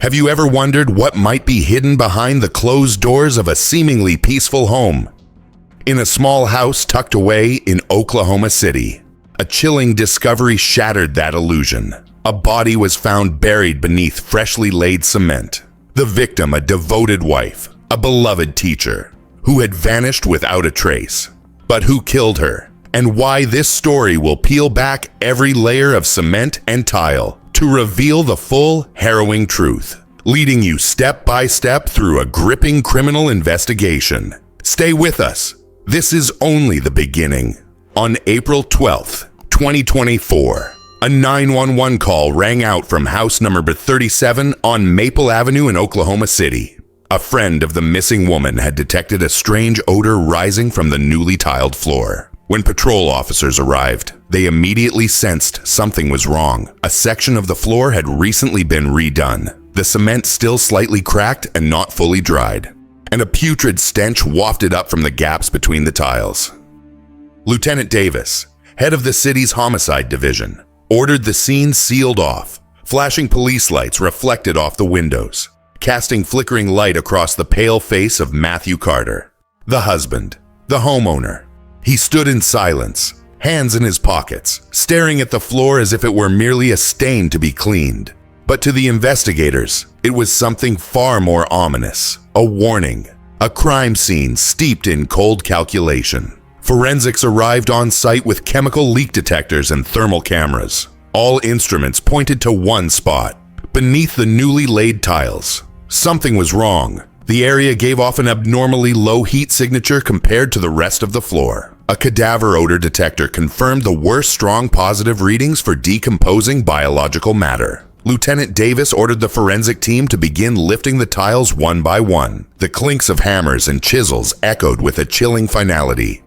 Have you ever wondered what might be hidden behind the closed doors of a seemingly peaceful home? In a small house tucked away in Oklahoma City, a chilling discovery shattered that illusion. A body was found buried beneath freshly laid cement. The victim, a devoted wife, a beloved teacher, who had vanished without a trace. But who killed her? And why this story will peel back every layer of cement and tile to reveal the full, harrowing truth, leading you step by step through a gripping criminal investigation. Stay with us. This is only the beginning. On April 12th, 2024, a 911 call rang out from house number 37 on Maple Avenue in Oklahoma City. A friend of the missing woman had detected a strange odor rising from the newly tiled floor. When patrol officers arrived, they immediately sensed something was wrong. A section of the floor had recently been redone, the cement still slightly cracked and not fully dried, and a putrid stench wafted up from the gaps between the tiles. Lieutenant Davis, head of the city's homicide division, ordered the scene sealed off. Flashing police lights reflected off the windows, casting flickering light across the pale face of Matthew Carter, the husband, the homeowner. He stood in silence, hands in his pockets, staring at the floor as if it were merely a stain to be cleaned. But to the investigators, it was something far more ominous, a warning, a crime scene steeped in cold calculation. Forensics arrived on site with chemical leak detectors and thermal cameras. All instruments pointed to one spot, beneath the newly laid tiles. Something was wrong. The area gave off an abnormally low heat signature compared to the rest of the floor. A cadaver odor detector confirmed the worst strong positive readings for decomposing biological matter. Lieutenant Davis ordered the forensic team to begin lifting the tiles one by one. The clinks of hammers and chisels echoed with a chilling finality.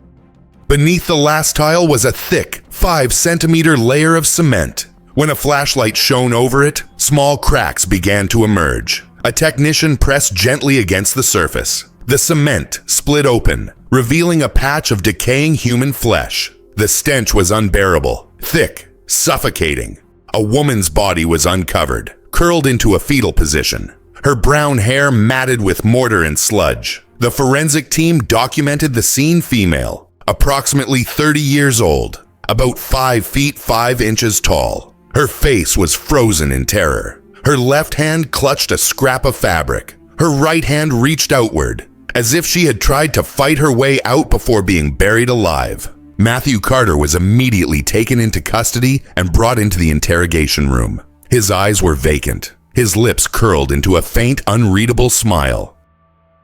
Beneath the last tile was a thick, 5-centimeter layer of cement. When a flashlight shone over it, small cracks began to emerge. A technician pressed gently against the surface. The cement split open, revealing a patch of decaying human flesh. The stench was unbearable, thick, suffocating. A woman's body was uncovered, curled into a fetal position, her brown hair matted with mortar and sludge. The forensic team documented the scene female, approximately 30 years old, about 5 feet 5 inches tall. Her face was frozen in terror. Her left hand clutched a scrap of fabric. Her right hand reached outward, as if she had tried to fight her way out before being buried alive. Matthew Carter was immediately taken into custody and brought into the interrogation room. His eyes were vacant, his lips curled into a faint, unreadable smile.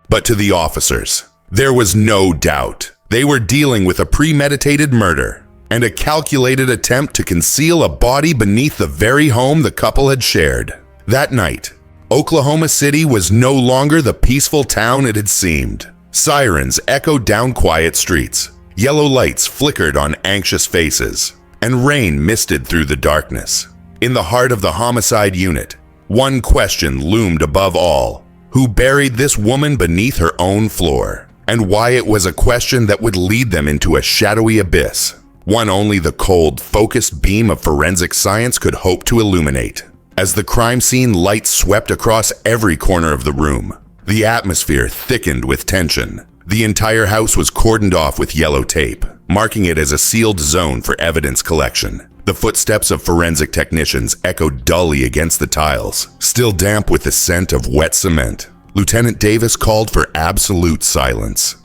But to the officers, there was no doubt. They were dealing with a premeditated murder and a calculated attempt to conceal a body beneath the very home the couple had shared. That night, Oklahoma City was no longer the peaceful town it had seemed. Sirens echoed down quiet streets, yellow lights flickered on anxious faces, and rain misted through the darkness. In the heart of the homicide unit, one question loomed above all: who buried this woman beneath her own floor? And why it was a question that would lead them into a shadowy abyss, one only the cold, focused beam of forensic science could hope to illuminate. As the crime scene lights swept across every corner of the room, the atmosphere thickened with tension. The entire house was cordoned off with yellow tape, marking it as a sealed zone for evidence collection. The footsteps of forensic technicians echoed dully against the tiles, still damp with the scent of wet cement. Lieutenant Davis called for absolute silence.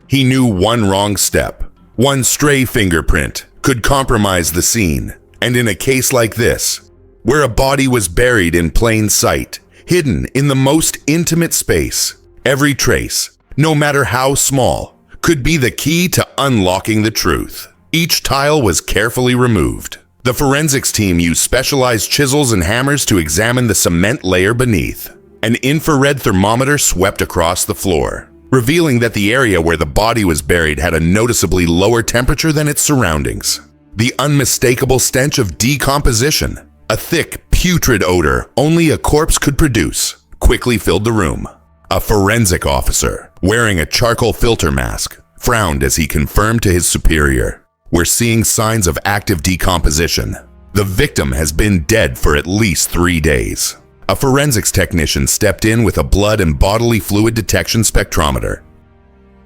He knew one wrong step, one stray fingerprint, could compromise the scene. And in a case like this, where a body was buried in plain sight, hidden in the most intimate space, every trace, no matter how small, could be the key to unlocking the truth. Each tile was carefully removed. The forensics team used specialized chisels and hammers to examine the cement layer beneath. An infrared thermometer swept across the floor, revealing that the area where the body was buried had a noticeably lower temperature than its surroundings. The unmistakable stench of decomposition, a thick, putrid odor only a corpse could produce, quickly filled the room. A forensic officer, wearing a charcoal filter mask, frowned as he confirmed to his superior, "We're seeing signs of active decomposition. The victim has been dead for at least 3 days." A forensics technician stepped in with a blood and bodily fluid detection spectrometer.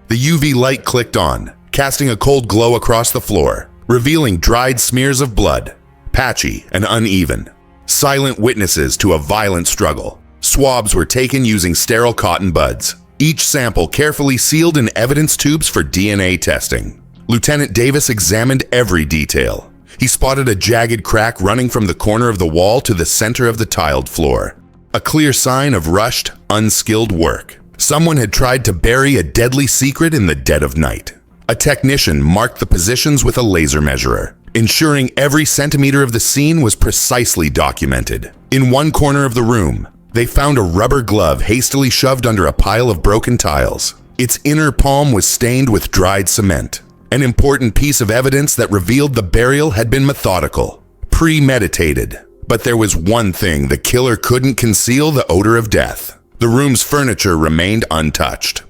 The UV light clicked on, casting a cold glow across the floor, revealing dried smears of blood, patchy and uneven. Silent witnesses to a violent struggle. Swabs were taken using sterile cotton buds, each sample carefully sealed in evidence tubes for DNA testing. Lieutenant Davis examined every detail. He spotted a jagged crack running from the corner of the wall to the center of the tiled floor. A clear sign of rushed, unskilled work. Someone had tried to bury a deadly secret in the dead of night. A technician marked the positions with a laser measurer, ensuring every centimeter of the scene was precisely documented. In one corner of the room, they found a rubber glove hastily shoved under a pile of broken tiles. Its inner palm was stained with dried cement, an important piece of evidence that revealed the burial had been methodical, premeditated. But there was one thing the killer couldn't conceal: the odor of death. The room's furniture remained untouched.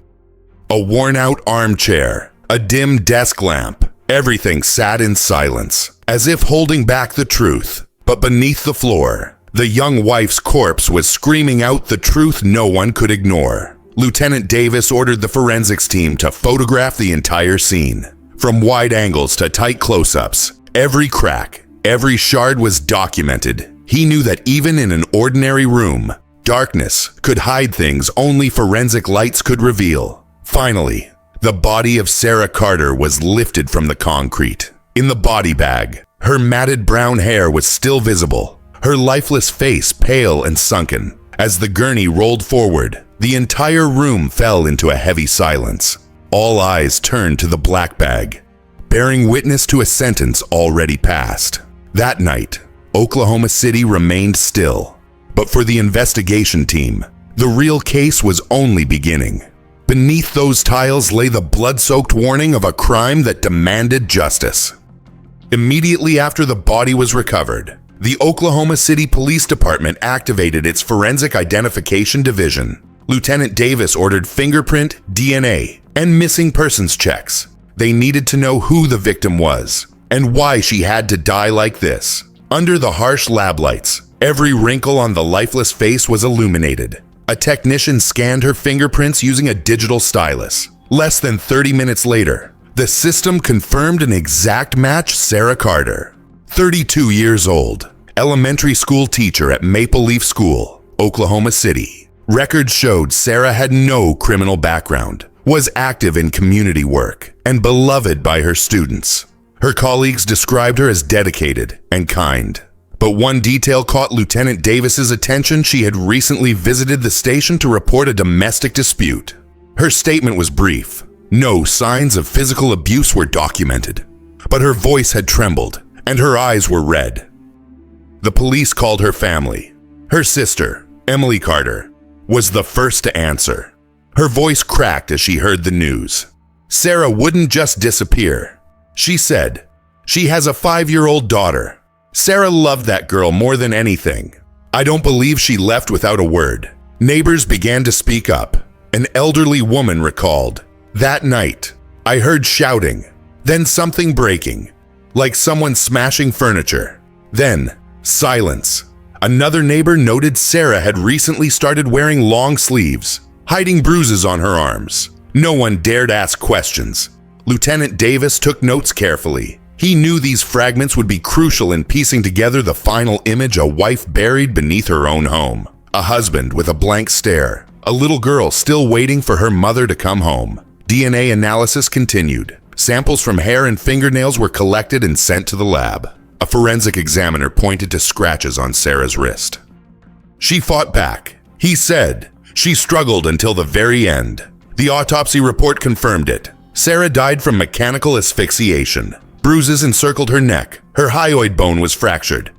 A worn-out armchair, a dim desk lamp, everything sat in silence, as if holding back the truth. But beneath the floor, the young wife's corpse was screaming out the truth no one could ignore. Lieutenant Davis ordered the forensics team to photograph the entire scene. From wide angles to tight close-ups, every crack, every shard was documented. He knew that even in an ordinary room, darkness could hide things only forensic lights could reveal. Finally, the body of Sarah Carter was lifted from the concrete. In the body bag, her matted brown hair was still visible, her lifeless face pale and sunken. As the gurney rolled forward, the entire room fell into a heavy silence. All eyes turned to the black bag, bearing witness to a sentence already passed. That night, Oklahoma City remained still. But for the investigation team, the real case was only beginning. Beneath those tiles lay the blood-soaked warning of a crime that demanded justice. Immediately after the body was recovered, the Oklahoma City Police Department activated its Forensic Identification Division. Lieutenant Davis ordered fingerprint, DNA, and missing persons checks. They needed to know who the victim was and why she had to die like this. Under the harsh lab lights, every wrinkle on the lifeless face was illuminated. A technician scanned her fingerprints using a digital stylus. Less than 30 minutes later, the system confirmed an exact match: Sarah Carter, 32 years old, elementary school teacher at Maple Leaf School, Oklahoma City. Records showed Sarah had no criminal background, was active in community work, and beloved by her students. Her colleagues described her as dedicated and kind. But one detail caught Lieutenant Davis's attention: she had recently visited the station to report a domestic dispute. Her statement was brief. No signs of physical abuse were documented, but her voice had trembled and her eyes were red. The police called her family. Her sister, Emily Carter, was the first to answer. Her voice cracked as she heard the news. Sarah wouldn't just disappear. She said, "She has a 5-year-old daughter. Sarah loved that girl more than anything. I don't believe she left without a word." Neighbors began to speak up. An elderly woman recalled, "That night, I heard shouting, then something breaking, like someone smashing furniture. Then, silence." Another neighbor noted Sarah had recently started wearing long sleeves, hiding bruises on her arms. No one dared ask questions. Lieutenant Davis took notes carefully. He knew these fragments would be crucial in piecing together the final image: a wife buried beneath her own home, a husband with a blank stare, a little girl still waiting for her mother to come home. DNA analysis continued. Samples from hair and fingernails were collected and sent to the lab. A forensic examiner pointed to scratches on Sarah's wrist. "She fought back," he said. "She struggled until the very end." The autopsy report confirmed it. Sarah died from mechanical asphyxiation. Bruises encircled her neck. Her hyoid bone was fractured.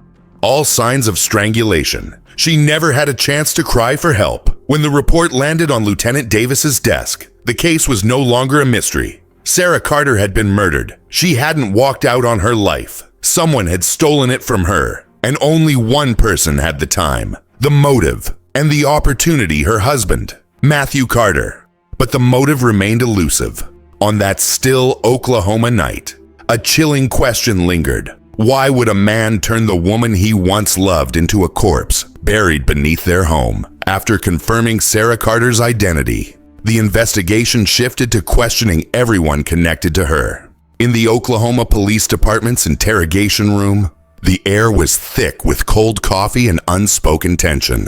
All signs of strangulation. She never had a chance to cry for help. When the report landed on Lieutenant Davis's desk, the case was no longer a mystery. Sarah Carter had been murdered. She hadn't walked out on her life. Someone had stolen it from her, and only one person had the time, the motive, and the opportunity: her husband, Matthew Carter. But the motive remained elusive. On that still Oklahoma night, a chilling question lingered. Why would a man turn the woman he once loved into a corpse, buried beneath their home. After confirming Sarah Carter's identity, the investigation shifted to questioning everyone connected to her. In the Oklahoma Police Department's interrogation room, the air was thick with cold coffee and unspoken tension.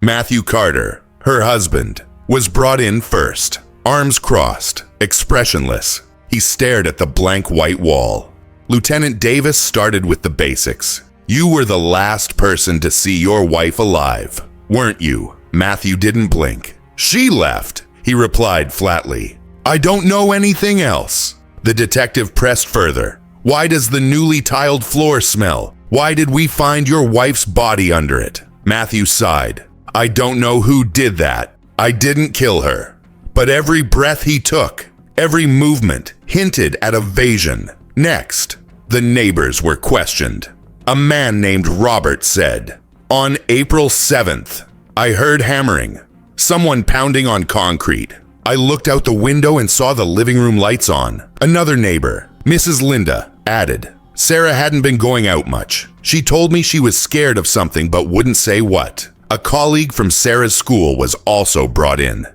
Matthew Carter, her husband, was brought in first. Arms crossed, expressionless, he stared at the blank white wall. Lieutenant Davis started with the basics. "You were the last person to see your wife alive, weren't you?" Matthew didn't blink. "She left," he replied flatly. "I don't know anything else." The detective pressed further. "Why does the newly tiled floor smell? Why did we find your wife's body under it?" Matthew sighed. "I don't know who did that. I didn't kill her." But every breath he took, every movement, hinted at evasion. Next, the neighbors were questioned. A man named Robert said, "On April 7th, I heard hammering, someone pounding on concrete. I looked out the window and saw the living room lights on." Another neighbor, Mrs. Linda, added, "Sarah hadn't been going out much. She told me she was scared of something but wouldn't say what." A colleague from Sarah's school was also brought in.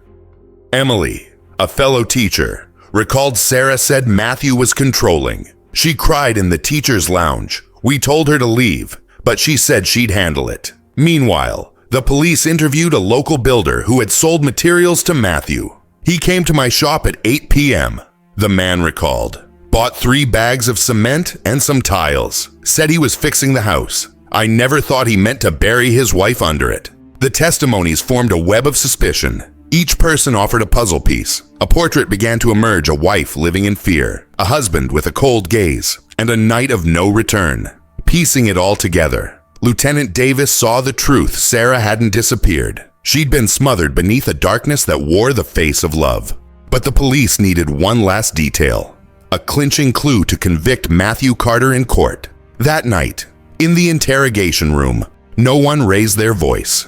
Emily, a fellow teacher, recalled Sarah said Matthew was controlling. "She cried in the teacher's lounge. We told her to leave, but she said she'd handle it." Meanwhile, the police interviewed a local builder who had sold materials to Matthew. "He came to my shop at 8 p.m., the man recalled. "Bought 3 bags of cement and some tiles. Said he was fixing the house. I never thought he meant to bury his wife under it." The testimonies formed a web of suspicion. Each person offered a puzzle piece. A portrait began to emerge: a wife living in fear, a husband with a cold gaze, and a night of no return. Piecing it all together, Lieutenant Davis saw the truth. Sarah hadn't disappeared. She'd been smothered beneath a darkness that wore the face of love. But the police needed one last detail, a clinching clue to convict Matthew Carter in court. That night, in the interrogation room, no one raised their voice.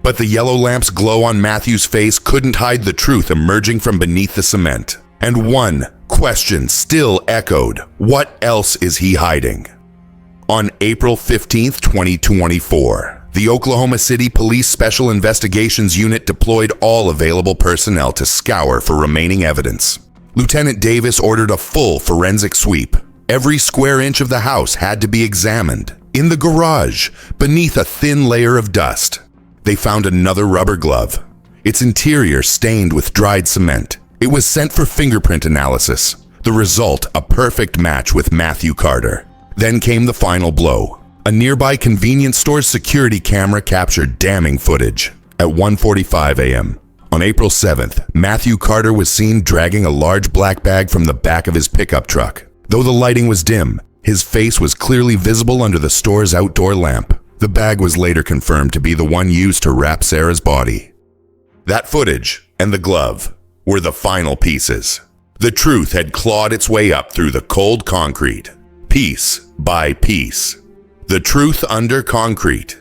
But the yellow lamp's glow on Matthew's face couldn't hide the truth emerging from beneath the cement. And one question still echoed: what else is he hiding? On April 15, 2024, the Oklahoma City Police Special Investigations Unit deployed all available personnel to scour for remaining evidence. Lieutenant Davis ordered a full forensic sweep. Every square inch of the house had to be examined. In the garage, beneath a thin layer of dust, they found another rubber glove, its interior stained with dried cement. It was sent for fingerprint analysis. The result, a perfect match with Matthew Carter. Then came the final blow. A nearby convenience store's security camera captured damning footage. At 1:45 a.m. on April 7th, Matthew Carter was seen dragging a large black bag from the back of his pickup truck. Though the lighting was dim, his face was clearly visible under the store's outdoor lamp. The bag was later confirmed to be the one used to wrap Sarah's body. That footage and the glove were the final pieces. The truth had clawed its way up through the cold concrete, piece by piece. The truth under concrete.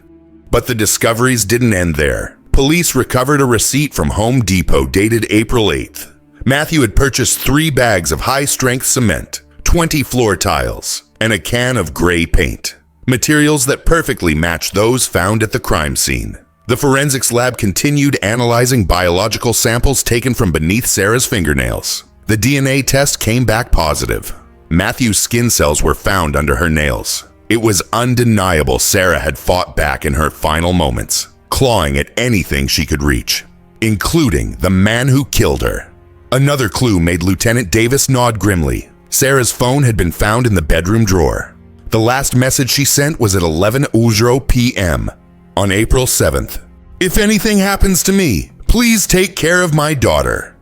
But the discoveries didn't end there. Police recovered a receipt from Home Depot dated April 8th. Matthew had purchased 3 bags of high-strength cement, 20 floor tiles, and a can of gray paint. Materials that perfectly matched those found at the crime scene. The forensics lab continued analyzing biological samples taken from beneath Sarah's fingernails. The DNA test came back positive. Matthew's skin cells were found under her nails. It was undeniable Sarah had fought back in her final moments, clawing at anything she could reach, including the man who killed her. Another clue made Lieutenant Davis nod grimly. Sarah's phone had been found in the bedroom drawer. The last message she sent was at 11:00 p.m. on April 7th. "If anything happens to me, please take care of my daughter."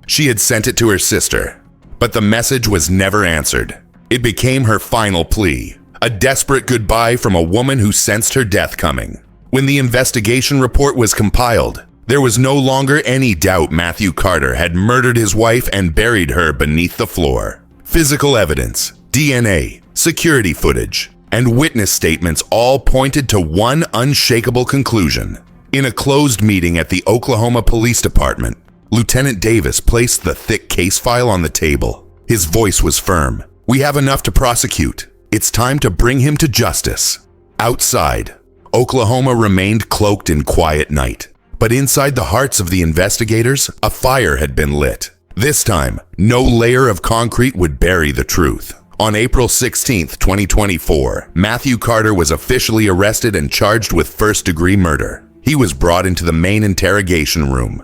She had sent it to her sister, but the message was never answered. It became her final plea, a desperate goodbye from a woman who sensed her death coming. When the investigation report was compiled, there was no longer any doubt Matthew Carter had murdered his wife and buried her beneath the floor. Physical evidence, DNA, security footage, and witness statements all pointed to one unshakable conclusion. In a closed meeting at the Oklahoma Police Department, Lieutenant Davis placed the thick case file on the table. His voice was firm. "We have enough to prosecute. It's time to bring him to justice." Outside, Oklahoma remained cloaked in quiet night. But inside the hearts of the investigators, a fire had been lit. This time, no layer of concrete would bury the truth. On April 16, 2024, Matthew Carter was officially arrested and charged with first-degree murder. He was brought into the main interrogation room.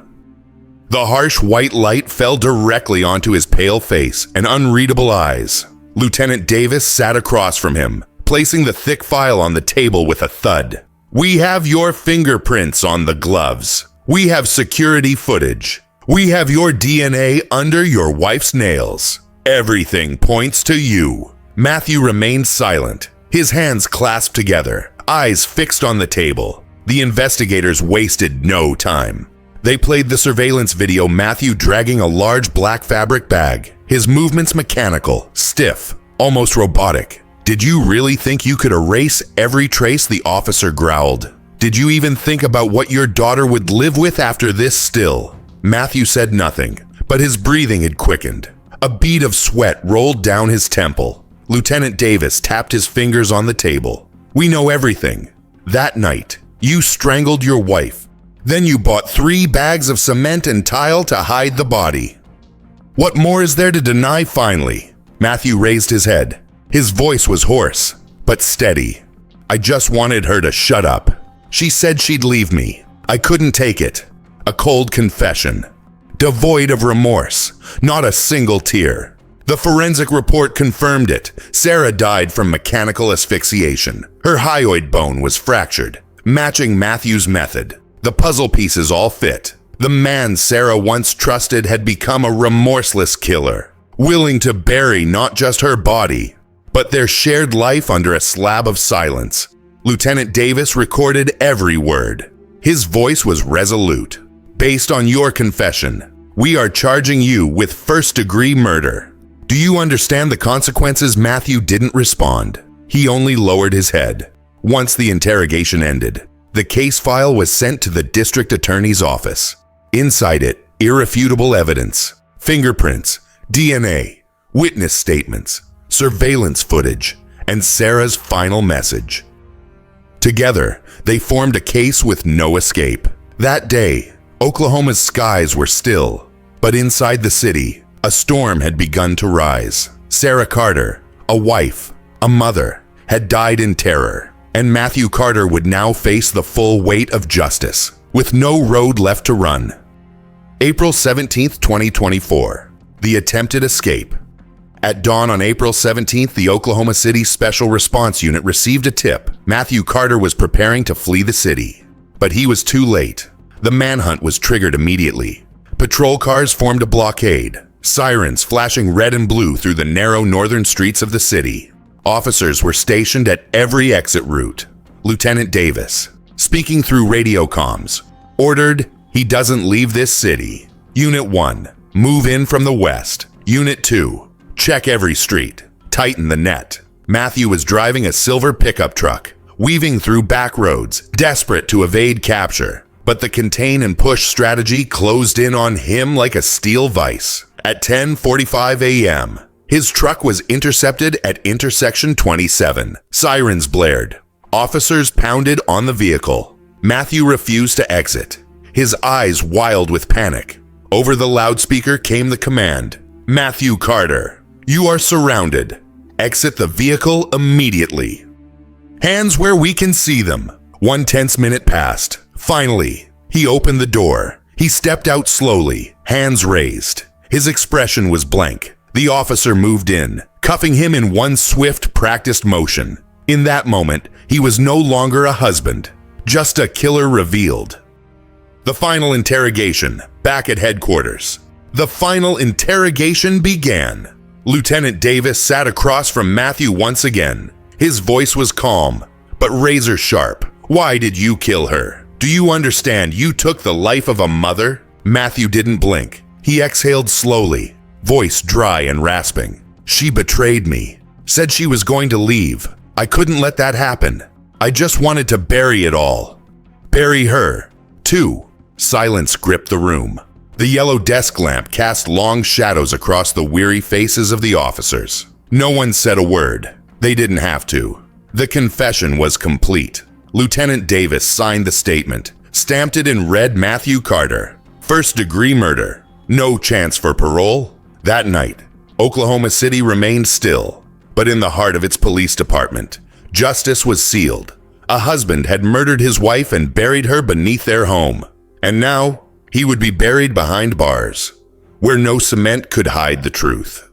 The harsh white light fell directly onto his pale face and unreadable eyes. Lieutenant Davis sat across from him, placing the thick file on the table with a thud. "We have your fingerprints on the gloves. We have security footage. We have your DNA under your wife's nails. Everything points to you." Matthew remained silent, his hands clasped together, eyes fixed on the table. The investigators wasted no time. They played the surveillance video Matthew dragging a large black fabric bag, his movements mechanical, stiff, almost robotic. "Did you really think you could erase every trace?" the officer growled. "Did you even think about what your daughter would live with after this still?" Matthew said nothing, but his breathing had quickened. A bead of sweat rolled down his temple. Lieutenant Davis tapped his fingers on the table. "We know everything. That night, you strangled your wife. Then you bought 3 bags of cement and tile to hide the body. What more is there to deny finally?" Matthew raised his head. His voice was hoarse, but steady. "I just wanted her to shut up. She said she'd leave me. I couldn't take it." A cold confession. Devoid of remorse, not a single tear. The forensic report confirmed it. Sarah died from mechanical asphyxiation. Her hyoid bone was fractured, matching Matthew's method. The puzzle pieces all fit. The man Sarah once trusted had become a remorseless killer, willing to bury not just her body, but their shared life under a slab of silence. Lieutenant Davis recorded every word. His voice was resolute. "Based on your confession, we are charging you with first-degree murder. Do you understand the consequences?" Matthew didn't respond. He only lowered his head. Once the interrogation ended, the case file was sent to the district attorney's office. Inside it, irrefutable evidence, fingerprints, DNA, witness statements, surveillance footage, and Sarah's final message. Together, they formed a case with no escape. That day, Oklahoma's skies were still, but inside the city, a storm had begun to rise. Sarah Carter, a wife, a mother, had died in terror, and Matthew Carter would now face the full weight of justice, with no road left to run. April 17, 2024. The attempted escape. At dawn on April 17th, the Oklahoma City Special Response Unit received a tip. Matthew Carter was preparing to flee the city, but he was too late. The manhunt was triggered immediately. Patrol cars formed a blockade, sirens flashing red and blue through the narrow northern streets of the city. Officers were stationed at every exit route. Lieutenant Davis, speaking through radio comms, ordered, "He doesn't leave this city. Unit 1, move in from the west. Unit 2, check every street. Tighten the net." Matthew was driving a silver pickup truck, weaving through back roads, desperate to evade capture. But the contain and push strategy closed in on him like a steel vise. At 10:45 a.m., his truck was intercepted at intersection 27. Sirens blared. Officers pounded on the vehicle. Matthew refused to exit, his eyes wild with panic. Over the loudspeaker came the command, "Matthew Carter, you are surrounded. Exit the vehicle immediately. Hands where we can see them." 1 tense minute passed. Finally, he opened the door. He stepped out slowly, hands raised. His expression was blank. The officer moved in, cuffing him in one swift, practiced motion. In that moment, he was no longer a husband, just a killer revealed. The final interrogation, back at headquarters. The final interrogation began. Lieutenant Davis sat across from Matthew once again. His voice was calm, but razor sharp. "Why did you kill her? Do you understand you took the life of a mother?" Matthew didn't blink. He exhaled slowly, voice dry and rasping. "She betrayed me, said she was going to leave. I couldn't let that happen. I just wanted to bury it all. Bury her, too." Silence gripped the room. The yellow desk lamp cast long shadows across the weary faces of the officers. No one said a word. They didn't have to. The confession was complete. Lieutenant Davis signed the statement, stamped it in red Matthew Carter. First-degree murder. No chance for parole. That night, Oklahoma City remained still, but in the heart of its police department, justice was sealed. A husband had murdered his wife and buried her beneath their home. And now, he would be buried behind bars, where no cement could hide the truth.